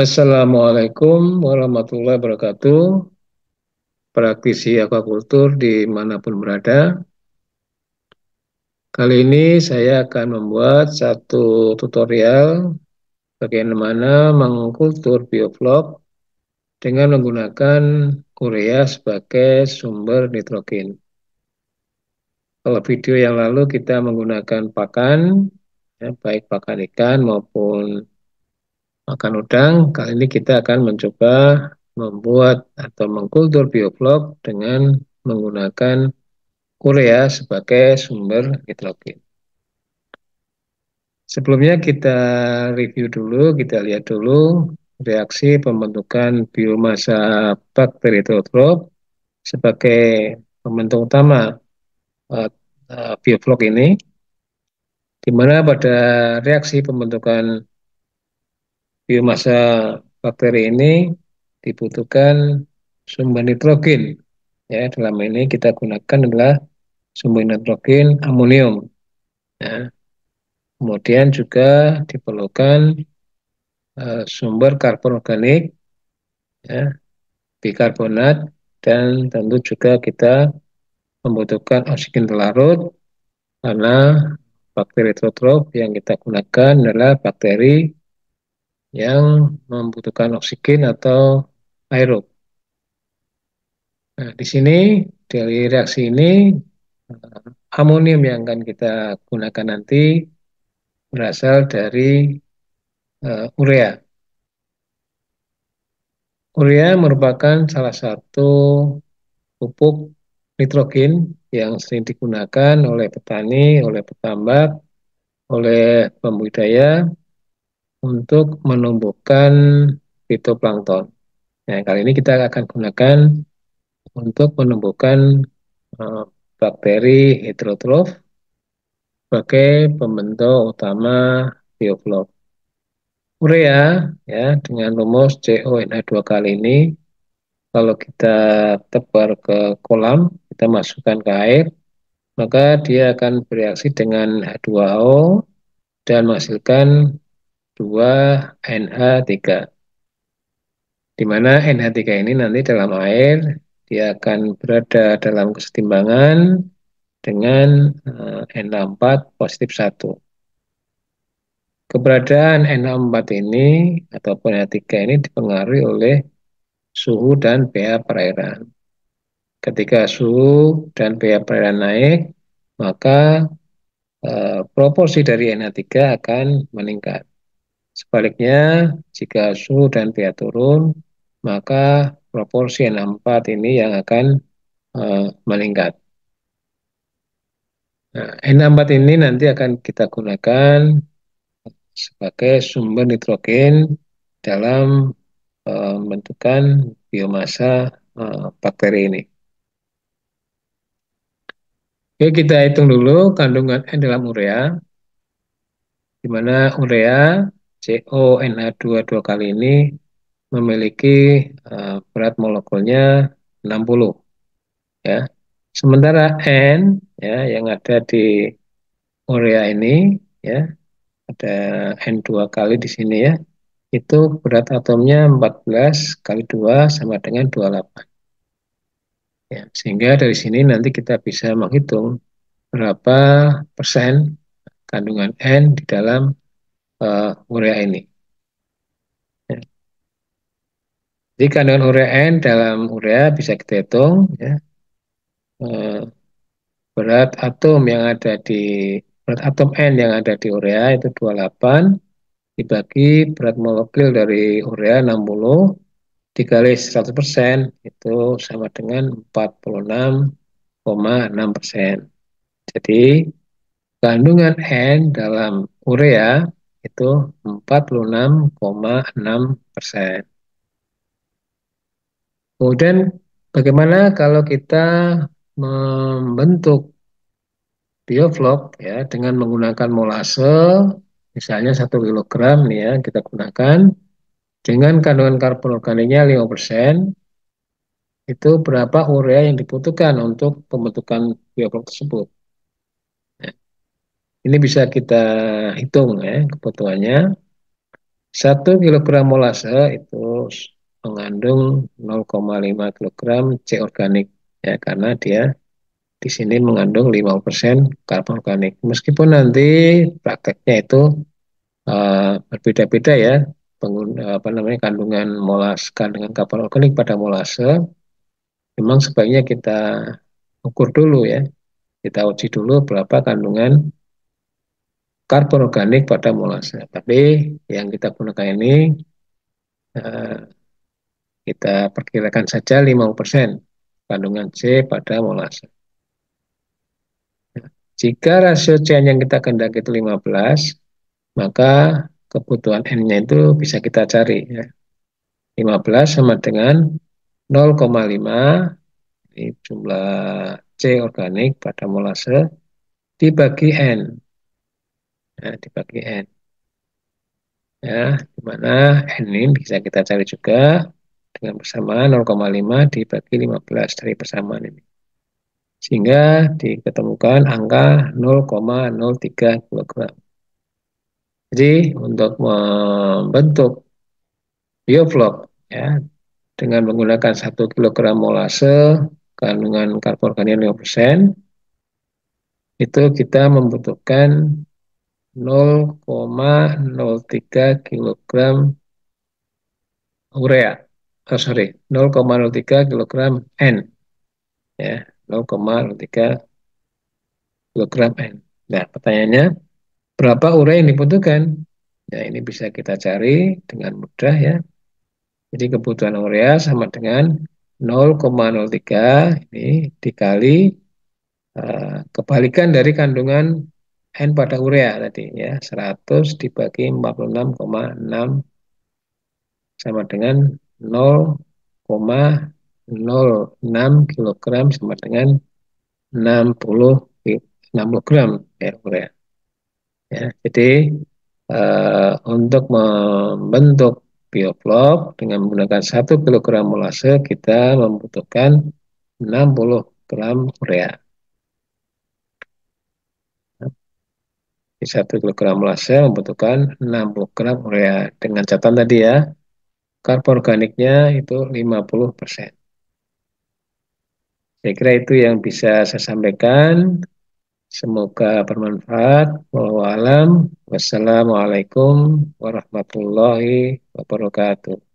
Assalamualaikum warahmatullahi wabarakatuh. Praktisi aquacultur dimanapun berada. Kali ini saya akan membuat satu tutorial bagaimana mengkultur bioflok dengan menggunakan urea sebagai sumber nitrogen. Kalau video yang lalu kita menggunakan pakan, ya, baik pakan ikan maupun makan udang. Kali ini kita akan mencoba membuat atau mengkultur bioflok dengan menggunakan urea sebagai sumber nitrogen. Sebelumnya kita review dulu, kita lihat dulu reaksi pembentukan biomasa bakteri heterotrof sebagai pembentuk utama bioflok ini, di mana pada reaksi pembentukan biomasa bakteri ini dibutuhkan sumber nitrogen. Ya, dalam ini kita gunakan adalah sumber nitrogen amonium. Ya. Kemudian juga diperlukan sumber karbon organik, ya, bikarbonat, dan tentu juga kita membutuhkan oksigen larut karena bakteri heterotrof yang kita gunakan adalah bakteri yang membutuhkan oksigen atau aerob. Nah, di sini dari reaksi ini amonium yang akan kita gunakan nanti berasal dari urea. Urea merupakan salah satu pupuk nitrogen yang sering digunakan oleh petani, oleh petambak, oleh pembudidaya untuk menumbuhkan fitoplankton. Nah, kali ini kita akan gunakan untuk menumbuhkan eh, bakteri heterotrof sebagai pembentuk utama bioflok. Urea ya dengan rumus CONH2 kali ini kalau kita tebar ke kolam, kita masukkan ke air, maka dia akan bereaksi dengan H2O dan menghasilkan 2NH3. Di mana NH3 ini nanti dalam air dia akan berada dalam kesetimbangan dengan NH4 positif 1. Keberadaan NH4 ini ataupun NH3 ini dipengaruhi oleh suhu dan pH perairan. Ketika suhu dan pH perairan naik, maka proporsi dari NH3 akan meningkat. Sebaliknya, jika suhu dan pH turun, maka proporsi NH4 ini yang akan meningkat. Nah, NH4 ini nanti akan kita gunakan sebagai sumber nitrogen dalam pembentukan biomasa bakteri ini. Oke, kita hitung dulu kandungan N dalam urea, di mana urea CONH2 dua kali ini memiliki berat molekulnya 60, ya. Sementara N ya yang ada di urea ini ya ada N2 kali di sini ya. Itu berat atomnya 14 kali 2 sama dengan 28. Ya, sehingga dari sini nanti kita bisa menghitung berapa persen kandungan N di dalam urea ini. Ya. Jadi kandungan urea N dalam urea bisa kita hitung ya. Eh, berat atom yang ada di berat atom N yang ada di urea itu 28 dibagi berat molekul dari urea 60 dikali 100% itu sama dengan 46,6%. Jadi kandungan N dalam urea itu 46,6%. Kemudian bagaimana kalau kita membentuk bioflok ya dengan menggunakan molase misalnya 1 kilogram nih ya kita gunakan dengan kandungan karbon organiknya 5%, itu berapa urea yang dibutuhkan untuk pembentukan bioflok tersebut. Ya, ini bisa kita hitung ya kebutuhannya. 1 kilogram molase itu mengandung 0,5 kilogram C organik, ya, karena dia di sini mengandung 50% karbon organik. Meskipun nanti prakteknya itu berbeda-beda ya, apa namanya, kandungan kandungan karbon organik pada molase. Memang sebaiknya kita ukur dulu ya, kita uji dulu berapa kandungan karbon organik pada molase. Tapi yang kita gunakan ini eh, kita perkirakan saja 50% kandungan C pada molase. Jika rasio C yang kita kehendaki itu 15, maka kebutuhan N-nya itu bisa kita cari ya. 15 sama dengan 0,5 ini jumlah C organik pada molase dibagi N. Ya, dibagi N. Ya, di mana N ini bisa kita cari juga dengan persamaan 0,5 dibagi 15 dari persamaan ini. Sehingga diketemukan angka 0,03 kg. Jadi untuk membentuk bioflok ya, dengan menggunakan 1 kilogram molase kandungan karbon organik 5%, itu kita membutuhkan 0,03 kilogram urea. Oh, sorry, 0,03 kilogram N ya, 0,03 kilogram N. Nah, pertanyaannya berapa urea yang dibutuhkan? Ya, ini bisa kita cari dengan mudah ya. Jadi kebutuhan urea sama dengan 0,03 ini dikali kebalikan dari kandungan N pada urea tadi ya, 100 dibagi 46,6 sama dengan 0,06 kilogram sama dengan 60 60 gram ya urea. Ya, jadi untuk membentuk bioflok dengan menggunakan 1 kilogram molase kita membutuhkan 60 gram urea. 1 kilogram molase membutuhkan 60 gram urea. Dengan catatan tadi ya, karbon organiknya itu 50%. Saya kira itu yang bisa saya sampaikan. Semoga bermanfaat. Wassalamualaikum warahmatullahi wabarakatuh.